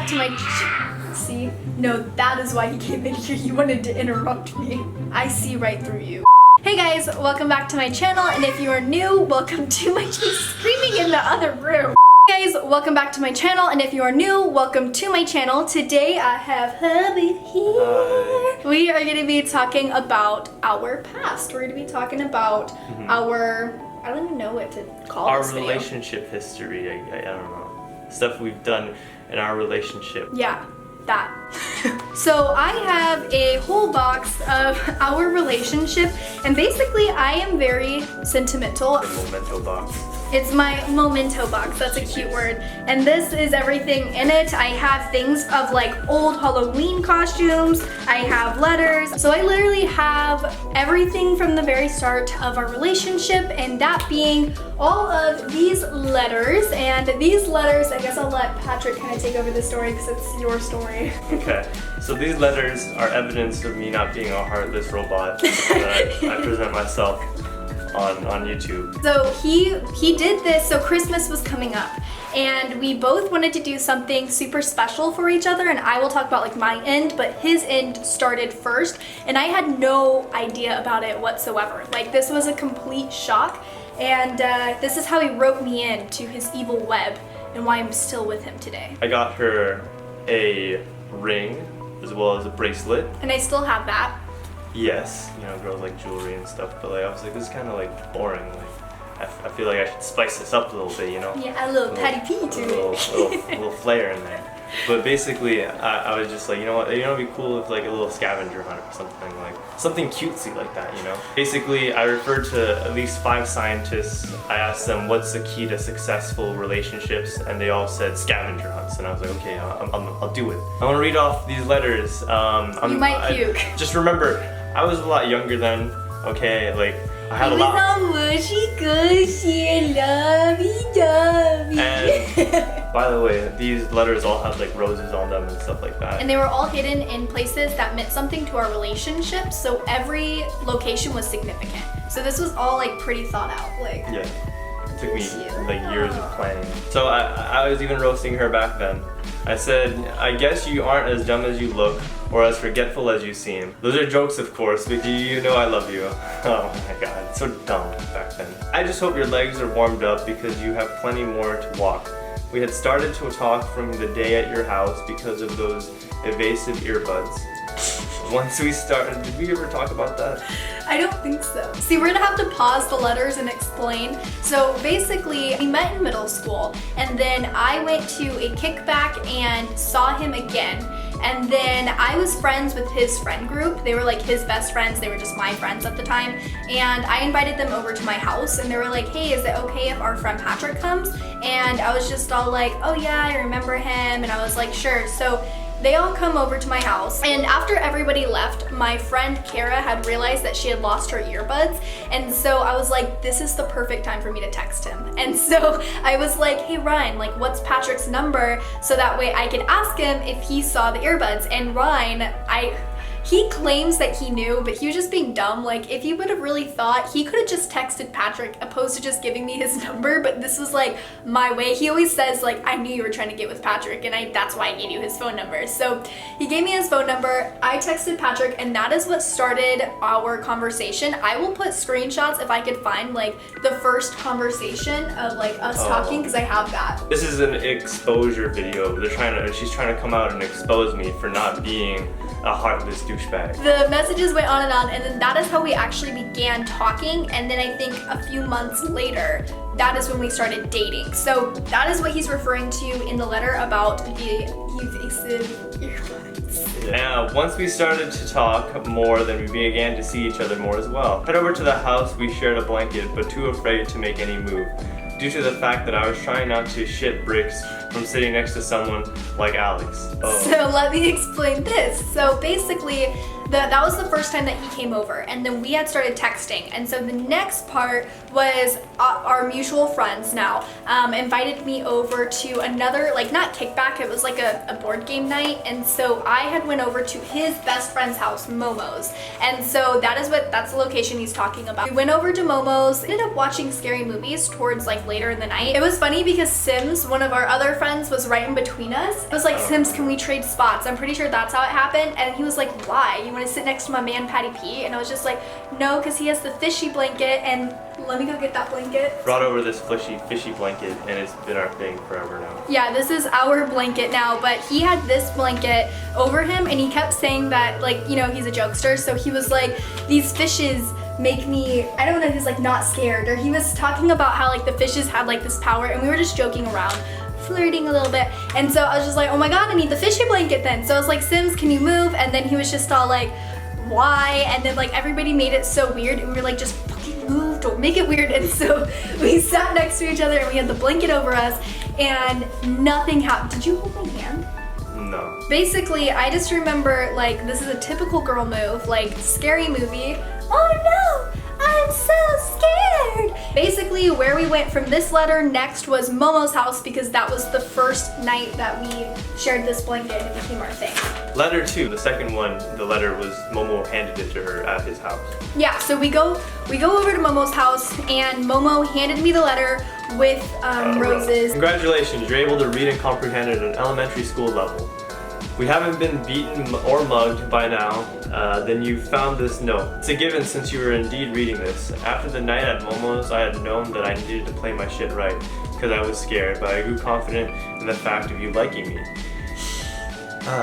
back to my see? No, that is why he came in here. You wanted to interrupt me. I see right through you. Hey guys, welcome back to my channel, and if you are new, welcome to my she's screaming in the other room. Hey guys, welcome back to my channel, and if you are new, welcome to my channel. Today I have hubby here. We are going to be talking about our past. We're going to be talking about our, I don't even know what to call our this video. Relationship history. I don't know. Stuff we've done in our relationship. Yeah, that. So I have a whole box of our relationship, and basically I am very sentimental. The memento box. It's my memento box, that's a cute word. And this is everything in it. I have things of like old Halloween costumes, I have letters. So I literally have everything from the very start of our relationship, and that being all of these letters. And these letters, I guess I'll let Patrick kind of take over the story because it's your story. Okay, so these letters are evidence of me not being a heartless robot that I present myself on YouTube. So he did this, so Christmas was coming up, and we both wanted to do something super special for each other, and I will talk about like my end, but his end started first, and I had no idea about it whatsoever. Like, this was a complete shock, and this is how he wrote me in to his evil web and why I'm still with him today. I got her a ring as well as a bracelet. And I still have that. Yes, you know, girls like jewelry and stuff, but like I was like, this is kind of like boring. Like I feel like I should spice this up a little bit, you know? Yeah, a little patty pee to it. A little flair in there. But basically, I was just like, you know what? You know, it'd be cool if like a little scavenger hunt or something, like something cutesy like that, you know? Basically, I referred to at least 5 scientists. I asked them what's the key to successful relationships, and they all said scavenger hunts. And I was like, okay, I'll do it. I want to read off these letters. You might puke. Just remember, I was a lot younger then. Okay, like I had a lot. And by the way, these letters all had like roses on them and stuff like that. And they were all hidden in places that meant something to our relationship, so every location was significant. So this was all like pretty thought out. Like, yeah, it took me like years of planning. So I was even roasting her back then. I said, I guess you aren't as dumb as you look or as forgetful as you seem. Those are jokes, of course, but do you know I love you? Oh my god, so dumb back then. I just hope your legs are warmed up because you have plenty more to walk. We had started to talk from the day at your house because of those evasive earbuds. Once we started, did we ever talk about that? I don't think so. See, we're gonna have to pause the letters and explain. So basically, we met in middle school, and then I went to a kickback and saw him again. And then I was friends with his friend group. They were like his best friends. They were just my friends at the time. And I invited them over to my house, and they were like, hey, is it okay if our friend Patrick comes? And I was just all like, oh yeah, I remember him. And I was like, sure. So they all come over to my house, and after everybody left, my friend Kara had realized that she had lost her earbuds, and so I was like, this is the perfect time for me to text him. And so I was like, hey Ryan, like what's Patrick's number, so that way I could ask him if he saw the earbuds. And Ryan, he claims that he knew, but he was just being dumb. Like, if he would have really thought, he could have just texted Patrick opposed to just giving me his number, but this was like my way. He always says like, I knew you were trying to get with Patrick, and that's why I gave you his phone number. So he gave me his phone number, I texted Patrick, and that is what started our conversation. I will put screenshots if I could find like the first conversation of like us talking, because I have that. This is an exposure video. She's trying to come out and expose me for not being a heartless douchebag. The messages went on, and then that is how we actually began talking, and then I think a few months later, that is when we started dating. So that is what he's referring to in the letter about the evasive earbuds. Yeah, once we started to talk more, then we began to see each other more as well. Head over to the house, we shared a blanket, but too afraid to make any move, due to the fact that I was trying not to shit bricks from sitting next to someone like Alex. So let me explain this. So basically, that was the first time that he came over, and then we had started texting. And so the next part was our mutual friends now invited me over to another, like not kickback, it was like a board game night. And so I had went over to his best friend's house, Momo's. And so that's the location he's talking about. We went over to Momo's, ended up watching scary movies towards like later in the night. It was funny because Sims, one of our other friends was right in between us. It was like, Sims, can we trade spots? I'm pretty sure that's how it happened. And he was like, why? You want to sit next to my man, Patty P? And I was just like, no, because he has the fishy blanket, and let me go get that blanket. Brought over this fishy blanket, and it's been our thing forever now. Yeah, this is our blanket now, but he had this blanket over him, and he kept saying that, like, you know, he's a jokester, so he was like, these fishes make me, I don't know, he's like not scared, or he was talking about how like the fishes had like this power, and we were just joking around, flirting a little bit, and so I was just like, oh my god, I need the fishy blanket then. So I was like, Sims, can you move? And then he was just all like, why? And then like everybody made it so weird, and we were like, just fucking move, don't make it weird. And so we sat next to each other, and we had the blanket over us, and nothing happened. Did you hold my hand? No. Basically, I just remember like this is a typical girl move, like scary movie. Oh no, I'm so scared. Basically, where we went from this letter next was Momo's house, because that was the first night that we shared this blanket and it became our thing. Letter 2, the second one, the letter was Momo handed it to her at his house. Yeah, so we go over to Momo's house, and Momo handed me the letter with roses. Congratulations, you're able to read and comprehend at an elementary school level. We haven't been beaten or mugged by now, then you found this note. It's a given since you were indeed reading this. After the night at Momo's, I had known that I needed to play my shit right, because I was scared, but I grew confident in the fact of you liking me.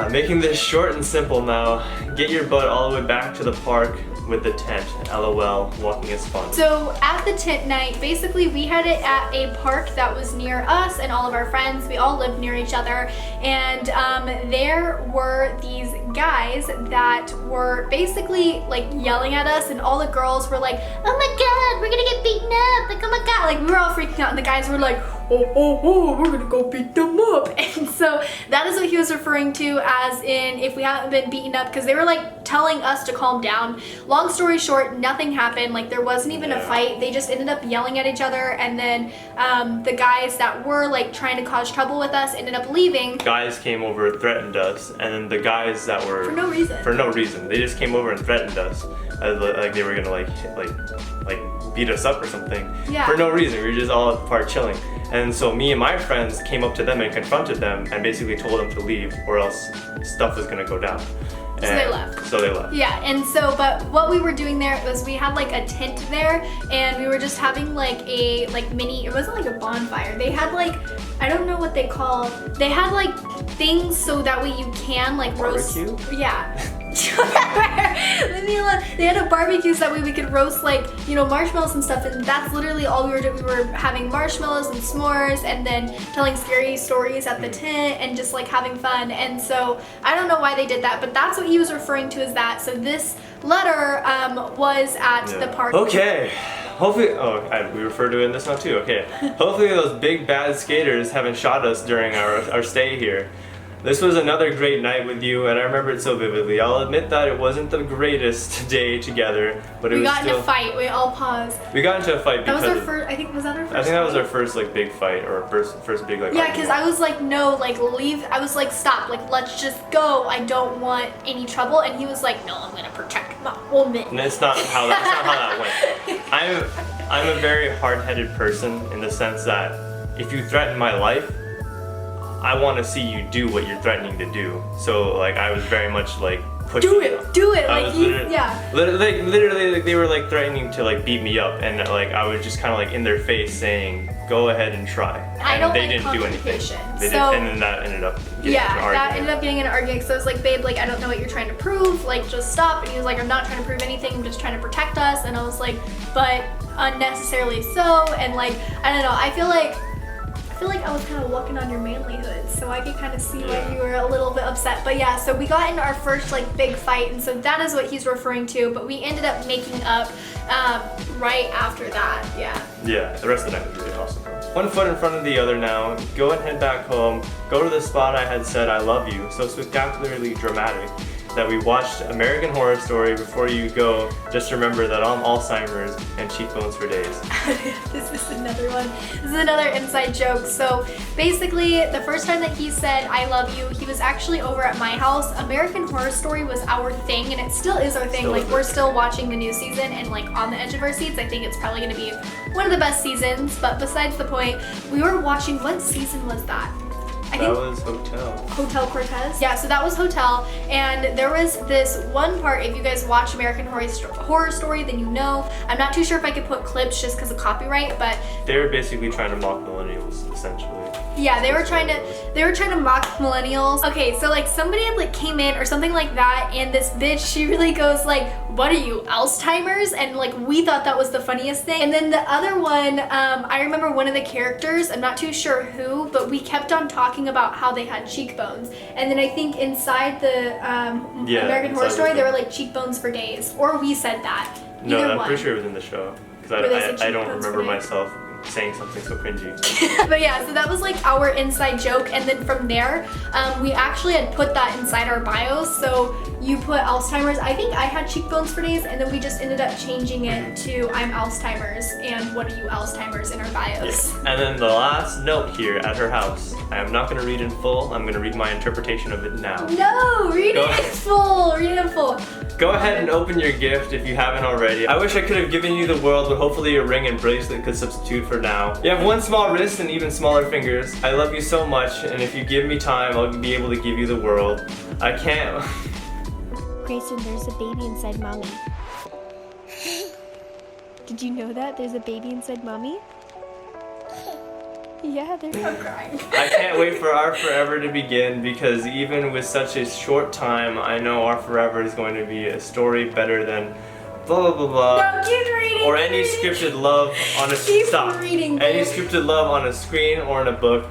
Making this short and simple now, get your butt all the way back to the park with the tent. LOL, walking is fun. So at the tent night, basically we had it at a park that was near us and all of our friends. We all lived near each other, and there were these guys that were basically like yelling at us, and all the girls were like, oh my god, we're gonna get beaten up, like oh my god, like we were all freaking out, and the guys were like, oh, we're gonna go beat them up. And so that is what he was referring to as in if we haven't been beaten up, because they were like telling us to calm down. Long story short, nothing happened. Like there wasn't even a fight. They just ended up yelling at each other, and then the guys that were like trying to cause trouble with us ended up leaving. Guys came over, threatened us, and then the guys that were for no reason. They just came over and threatened us, like they were gonna like beat us up or something. Yeah. For no reason. We were just all at the park chilling. And so me and my friends came up to them and confronted them and basically told them to leave, or else stuff was gonna go down. So they left. So they left. Yeah, and so, but what we were doing there was we had like a tent there, and we were just having like a mini, it wasn't like a bonfire. They had like, I don't know what they call, they had like things so that way you can like barbecue? Roast. Yeah. Leave me alone. They had a barbecue so that way we could roast like, you know, marshmallows and stuff, and that's literally all we were doing. We were having marshmallows and s'mores, and then telling scary stories at the tent, and just like having fun. And so I don't know why they did that, but that's what he was referring to as that. So this letter was at the park. Okay. Hopefully, we refer to it in this one too, okay. Hopefully those big bad skaters haven't shot us during our stay here. This was another great night with you, and I remember it so vividly. I'll admit that it wasn't the greatest day together, but it was still... We got in a fight. We all paused. We got into a fight because... That was our first... I think, was that our first I think that was fight? our first, like, big fight, or first big, like... Yeah, because I was like, no, like, leave. I was like, stop. Like, let's just go. I don't want any trouble. And he was like, no, I'm going to protect my woman. And that's not how that went. I'm a very hard-headed person in the sense that if you threaten my life, I want to see you do what you're threatening to do. So like I was very much like pushing. Do it. Like literally like, they were like threatening to like beat me up, and like I was just kind of like in their face saying, "Go ahead and try." And they didn't do anything. And then that ended up getting an argument. That ended up getting an argument. So I was like, babe, like I don't know what you're trying to prove. Like just stop. And he was like, I'm not trying to prove anything. I'm just trying to protect us. And I was like, but unnecessarily so. And like I don't know. I feel like I was kind of walking on your manlyhood, so I could kind of see why you were a little bit upset. But yeah, so we got into our first like big fight, and so that is what he's referring to, but we ended up making up right after that, Yeah, the rest of the night was really awesome. One foot in front of the other now, go and head back home, go to the spot I had said I love you, so spectacularly dramatic that we watched American Horror Story before you go. Just remember that I'm Alzheimer's and cheekbones for days. This is another one. This is another inside joke. So basically, the first time that he said I love you, he was actually over at my house. American Horror Story was our thing, and it still is our thing. Like we're still watching the new season, and like on the edge of our seats. I think it's probably gonna be one of the best seasons, but besides the point, we were watching, what season was that? That was Hotel. Hotel Cortez? Yeah, so that was Hotel, and there was this one part, if you guys watch American Horror Story, then you know. I'm not too sure if I could put clips just because of copyright, but... They were basically trying to mock millennials, essentially. Yeah, they were trying to mock millennials. Okay, so like somebody had like came in or something like that, and this bitch, she really goes like, what are you, Alzheimer's? And like we thought that was the funniest thing. And then the other one, I remember one of the characters, I'm not too sure who, but we kept on talking about how they had cheekbones. And then I think inside the American Horror Story, they were like cheekbones for days. Or we said that. No, I'm pretty sure it was in the show. Because I don't remember myself saying something so cringy. But yeah, so that was like our inside joke, and then from there, we actually had put that inside our bios. So you put Alzheimer's, I think I had cheekbones for days, and then we just ended up changing it to I'm Alzheimer's and what are you Alzheimer's in our bios. Yeah. And then the last note here at her house, I am not going to read in full, I'm going to read my interpretation of it now. No, read it in full, read it in full. Go ahead and open your gift if you haven't already. I wish I could have given you the world, but hopefully your ring and bracelet could substitute for now. You have one small wrist and even smaller fingers. I love you so much, and if you give me time, I'll be able to give you the world. I can't... Grayson, there's a baby inside mommy. Did you know that? There's a baby inside mommy? Yeah, I'm crying. I can't wait for our forever to begin, because even with such a short time, I know our forever is going to be a story better than blah blah blah blah. No, keep reading. Or any scripted love on a any scripted love on a screen or in a book.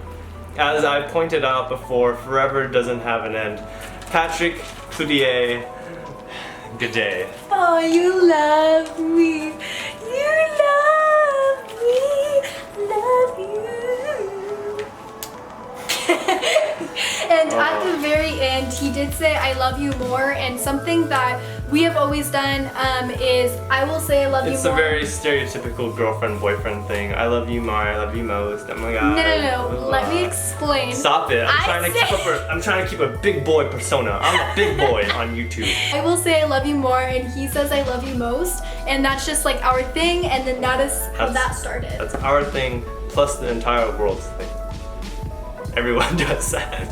As I pointed out before, forever doesn't have an end. Patrick Cloutier, good day. Oh, you love me. You love me. Love you. And at the very end, he did say I love you more, and something that we have always done is I will say I love you more. It's a very stereotypical girlfriend-boyfriend thing. I love you more, I love you most. Oh my god. No. Let me explain. Stop it. I'm trying to keep a big boy persona. I'm a big boy on YouTube. I will say I love you more, and he says I love you most, and that's just like our thing, and then that is how that started. That's our thing plus the entire world's thing. Everyone does that.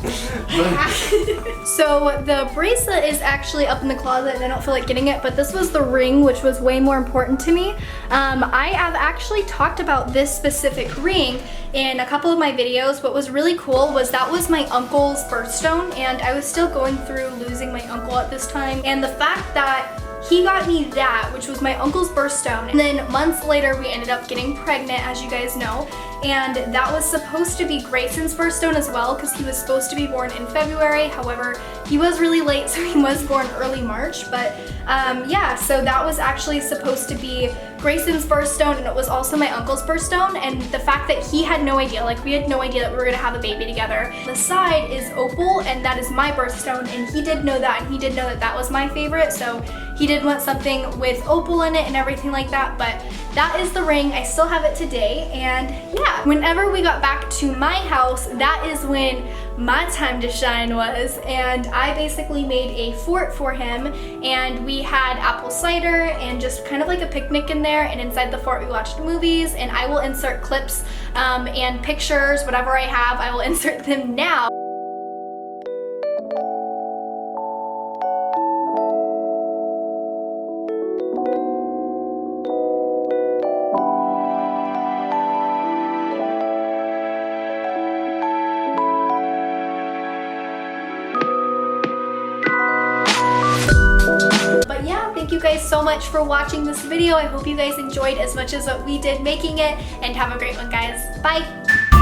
So the bracelet is actually up in the closet and I don't feel like getting it, but this was the ring, which was way more important to me. I have actually talked about this specific ring in a couple of my videos. What was really cool was that was my uncle's birthstone, and I was still going through losing my uncle at this time. And the fact that he got me that, which was my uncle's birthstone, and then months later we ended up getting pregnant, as you guys know, and that was supposed to be Grayson's birthstone as well, because he was supposed to be born in February. However, he was really late, so he was born early March. But yeah, so that was actually supposed to be Grayson's birthstone, and it was also my uncle's birthstone. And the fact that he had no idea, like we had no idea that we were gonna have a baby together. The side is opal, and that is my birthstone, and he did know that, and he did know that that was my favorite, so he did want something with opal in it and everything like that. But that is the ring. I still have it today, and yeah, whenever we got back to my house, that is when my time to shine was, and I basically made a fort for him, and we had apple cider and just kind of like a picnic in there, and inside the fort we watched movies, and I will insert clips and pictures, whatever I have, I will insert them now. Thank you guys so much for watching this video. I hope you guys enjoyed as much as what we did making it, and have a great one, guys. Bye!